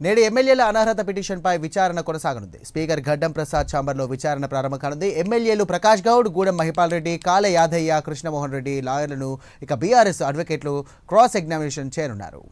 నేడు ఎమ్మెల్యేల అనర్హత పిటిషన్పై విచారణ కొనసాగనుంది. స్పీకర్ గడ్డం ప్రసాద్ ఛాంబర్లో విచారణ ప్రారంభం కానుంది. ఎమ్మెల్యేలు ప్రకాష్ గౌడ్, గూడెం మహిపాల్ రెడ్డి, కాలే యాదయ్య, కృష్ణమోహన్ రెడ్డి లాయర్లను ఇక బీఆర్ఎస్ అడ్వకేట్లు క్రాస్ ఎగ్జామినేషన్ చేయనున్నారు.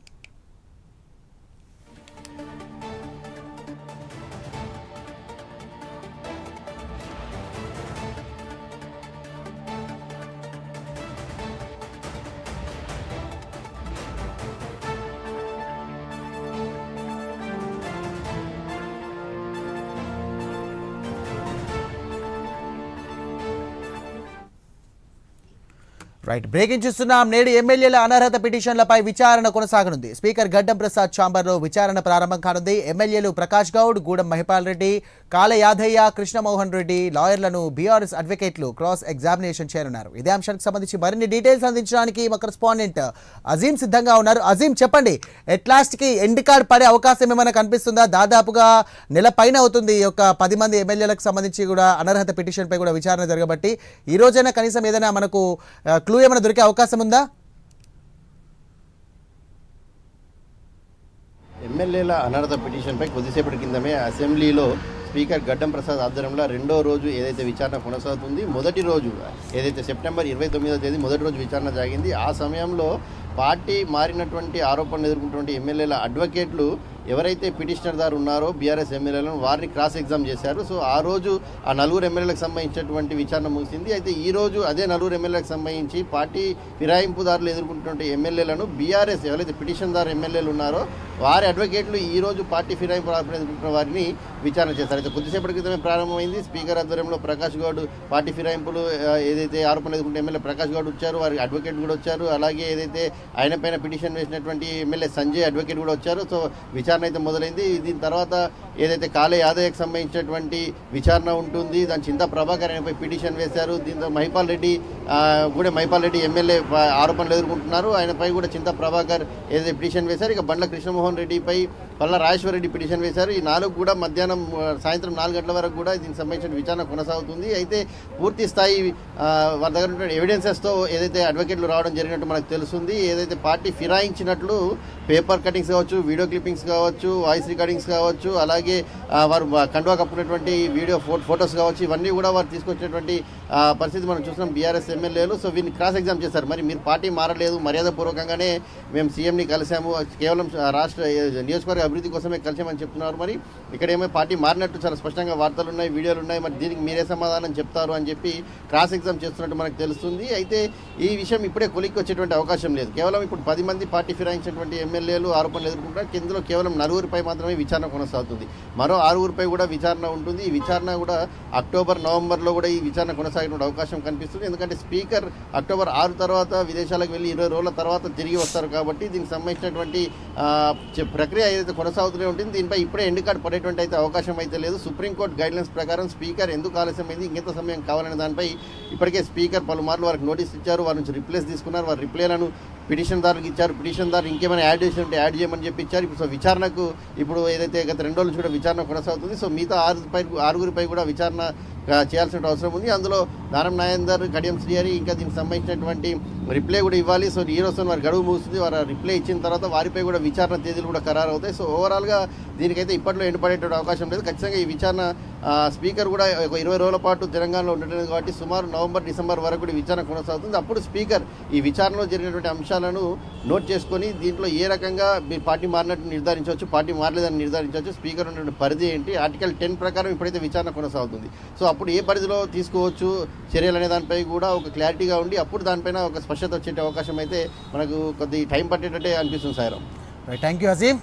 బ్రేకింగ్ చూస్తున్నాం. నేడు ఎమ్మెల్యేల అనర్హత పిటిషన్లపై విచారణ కొనసాగనుంది. స్పీకర్ గడ్డం ప్రసాద్ ఛాంబర్లో విచారణ ప్రారంభం కానుంది. ఎమ్మెల్యేలు ప్రకాష్ గౌడ్, గూడెం మహిపాల్ రెడ్డి, కాలే యాదయ్య, కృష్ణమోహన్ రెడ్డి లాయర్లను బీఆర్ఎస్ అడ్వకేట్లు క్రాస్ ఎగ్జామినేషన్ చేయనున్నారు. ఇదే అంశానికి సంబంధించి మరిన్ని డీటెయిల్స్ అందించడానికి మా కరెస్పాండెంట్ అజీం సిద్ధంగా ఉన్నారు. అజీం, చెప్పండి, ఎట్లాస్ట్కి ఎండ్ కార్డ్ పడే అవకాశం ఏమైనా కనిపిస్తుందా? దాదాపుగా నెల పైన అవుతుంది ఈ యొక్క 10 మంది ఎమ్మెల్యేలకు సంబంధించి కూడా అనర్హత పిటిషన్పై కూడా విచారణ జరగబట్టి ఈ రోజైనా కనీసం ఏదైనా మనకు క్లూ ఏమైనా దొరికే అవకాశం ఉందా? ఎమ్మెల్యేల అనర్హత పిటిషన్పై కొద్దిసేపటి కిందమే అసెంబ్లీలో స్పీకర్ గడ్డం ప్రసాద్ ఆధ్వర్యంలో రెండో రోజు ఏదైతే విచారణ కొనసాగుతుంది, మొదటి రోజు ఏదైతే సెప్టెంబర్ 29వ తేదీ మొదటి రోజు విచారణ జరిగింది. ఆ సమయంలో పార్టీ మారినటువంటి ఆరోపణలు ఎదుర్కొంటున్నటువంటి ఎమ్మెల్యేల అడ్వకేట్లు ఎవరైతే పిటిషనర్దారు ఉన్నారో బీఆర్ఎస్ ఎమ్మెల్యేలను వారిని క్రాస్ ఎగ్జామ్ చేశారు. సో ఆ రోజు ఆ నలుగురు ఎమ్మెల్యేలకు సంబంధించినటువంటి విచారణ ముగిసింది. అయితే ఈ రోజు అదే నలుగురు ఎమ్మెల్యేలకు సంబంధించి పార్టీ ఫిరాయింపుదారులు ఎదుర్కొంటున్నటువంటి ఎమ్మెల్యేలను బీఆర్ఎస్ ఎవరైతే పిటిషన్దారు ఎమ్మెల్యేలు ఉన్నారో వారి అడ్వకేట్లు ఈ రోజు పార్టీ ఫిరాయింపు ఎదుర్కొంటున్న వారిని విచారణ చేశారు. అయితే కొద్దిసేపటి క్రితమే ప్రారంభమైంది. స్పీకర్ ఆధ్వర్యంలో ప్రకాష్ గౌడ్ పార్టీ ఫిరాయింపులు ఏదైతే ఆరోపణలు ఎదుర్కొంటే ఎమ్మెల్యే ప్రకాష్ గౌడ్ వచ్చారు, వారి అడ్వకేట్ కూడా వచ్చారు. అలాగే ఏదైతే ఆయన పైన పిటిషన్ వేసినటువంటి ఎమ్మెల్యే సంజయ్ అడ్వకేట్ కూడా వచ్చారు. సో విచారణ అయితే మొదలైంది. దీని తర్వాత ఏదైతే కాలే యాదయ్యకు సంబంధించినటువంటి విచారణ ఉంటుంది. దాని చింతా ప్రభాకర్ ఆయనపై పిటిషన్ వేశారు. దీంతో మహిపాల్ రెడ్డి కూడా మహిపాల్ రెడ్డి ఎమ్మెల్యే ఆరోపణలు ఎదుర్కొంటున్నారు. ఆయనపై కూడా చింతా ప్రభాకర్ ఏదైతే పిటిషన్ వేశారు. ఇక బండ్ల కృష్ణమోహన్ రెడ్డిపై పల్లా రాజేశ్వర రెడ్డి పిటిషన్ వేశారు. ఈ నాలుగు కూడా మధ్యాహ్నం సాయంత్రం 4 గంటల వరకు కూడా దీనికి సంబంధించిన విచారణ కొనసాగుతుంది. అయితే పూర్తి స్థాయి వారి దగ్గర ఉన్న ఎవిడెన్సెస్తో ఏదైతే అడ్వకేట్లు రావడం జరిగినట్టు మనకు తెలుస్తుంది. ఏదైతే పార్టీ ఫిరాయించినట్లు పేపర్ కటింగ్స్ కావచ్చు, వీడియో క్లిప్పింగ్స్ కావచ్చు, వాయిస్ రికార్డింగ్స్ కావచ్చు, అలాగే వారు కండువా కప్పుకున్నటువంటి వీడియో ఫొటోస్ కావచ్చు, ఇవన్నీ కూడా వారు తీసుకొచ్చినటువంటి పరిస్థితి మనం చూస్తున్నాం బీఆర్ఎస్ ఎమ్మెల్యేలు. సో వీరిని క్రాస్ ఎగ్జామ్ చేశారు. మరి మీరు పార్టీ మారలేదు, మర్యాదపూర్వకంగానే మేము సీఎంని కలిసాము, కేవలం రాష్ట్ర నియోజకవర్గ అభివృద్ధి కోసమే కలిసామని చెప్తున్నారు. మరి ఇక్కడేమో పార్టీ మారినట్టు చాలా స్పష్టంగా వార్తలు ఉన్నాయి, వీడియోలు ఉన్నాయి. మరి దీనికి మీరే సమాధానం చెప్తారు అని చెప్పి క్రాస్ ఎగ్జామ్ చేస్తున్నట్టు మనకు తెలుస్తుంది. అయితే ఈ విషయం ఇప్పుడే కొలిక్కి వచ్చేటువంటి అవకాశం లేదు. కేవలం ఇప్పుడు 10 మంది పార్టీ ఫిరాయించినటువంటి ఎమ్మెల్యేలు ఆరోపణలు ఎదుర్కొంటారు. ఇందులో కేవలం 4గురిపై మాత్రమే విచారణ కొనసాగుతుంది. మరో 6గురిపై కూడా విచారణ ఉంటుంది. ఈ విచారణ కూడా అక్టోబర్, నవంబర్లో కూడా ఈ విచారణ కొనసాగే అవకాశం కనిపిస్తుంది. ఎందుకంటే స్పీకర్ అక్టోబర్ 6 తర్వాత విదేశాలకు వెళ్ళి 20 రోజుల తర్వాత తిరిగి వస్తారు. కాబట్టి దీనికి సంబంధించినటువంటి ప్రక్రియ ఏదైతే కొనసాగుతూనే ఉంటుంది. దీనిపై ఇప్పుడే ఎండ్ కార్డ్ పడేటువంటి అయితే అవకాశం అయితే లేదు. సుప్రీంకోర్టు గైడ్లైన్స్ ప్రకారం స్పీకర్ ఎందుకు ఆలస్యమైంది, ఇంకెంత సమయం కావాలనే దానిపై ఇప్పటికే స్పీకర్ పలుమార్లు వారికి నోటీస్ ఇచ్చారు. వారి నుంచి రిప్లేస్ తీసుకున్నారు. వారి రిప్లేలను పిటిషన్దారులకు ఇచ్చారు. పిటిషన్దారు ఇంకేమైనా యాడ్ చేసి ఉంటే యాడ్ చేయమని చెప్పి ఇచ్చారు. ఇప్పుడు సో విచారణకు ఇప్పుడు ఏదైతే గత 2 రోజుల నుంచి కూడా విచారణ కొనసాగుతుంది. సో మిగతా 6గురిపై కూడా విచారణ చేయాల్సిన అవసరం ఉంది. అందులో దానం నాయందర్, కడియం శ్రీహరి ఇంకా దీనికి సంబంధించినటువంటి రిప్లై కూడా ఇవ్వాలి. సో ఈ రోజు వారి గడువు ముగుస్తుంది. వారు రిప్లై ఇచ్చిన తర్వాత వారిపై కూడా విచారణ తేదీలు కూడా ఖరారు అవుతాయి. సో ఓవరాల్గా దీనికైతే ఇప్పట్లో ఎండుపడేటువంటి అవకాశం లేదు. ఖచ్చితంగా ఈ విచారణ స్పీకర్ కూడా ఒక 20 రోజుల పాటు తెలంగాణలో ఉండటం కాబట్టి సుమారు నవంబర్, డిసెంబర్ వరకు కూడా విచారణ కొనసాగుతుంది. అప్పుడు స్పీకర్ ఈ విచారణలో జరిగినటువంటి అంశాలను నోట్ చేసుకొని దీంట్లో ఏ రకంగా మీరు పార్టీ మారినట్టు నిర్ధారించవచ్చు, పార్టీ మారలేదని నిర్ధారించవచ్చు, స్పీకర్ ఉన్నటువంటి పరిధి ఏంటి, ఆర్టికల్ 10 ప్రకారం ఇప్పుడైతే విచారణ కొనసాగుతుంది. సో అప్పుడు ఏ పరిధిలో తీసుకోవచ్చు చర్యలు అనే దానిపై కూడా ఒక క్లారిటీగా ఉండి అప్పుడు దానిపైన ఒక స్పష్టత వచ్చే అవకాశం అయితే మనకు కొద్ది టైం పట్టేటట్టే అనిపిస్తుంది. Sairam, thank you Azeem.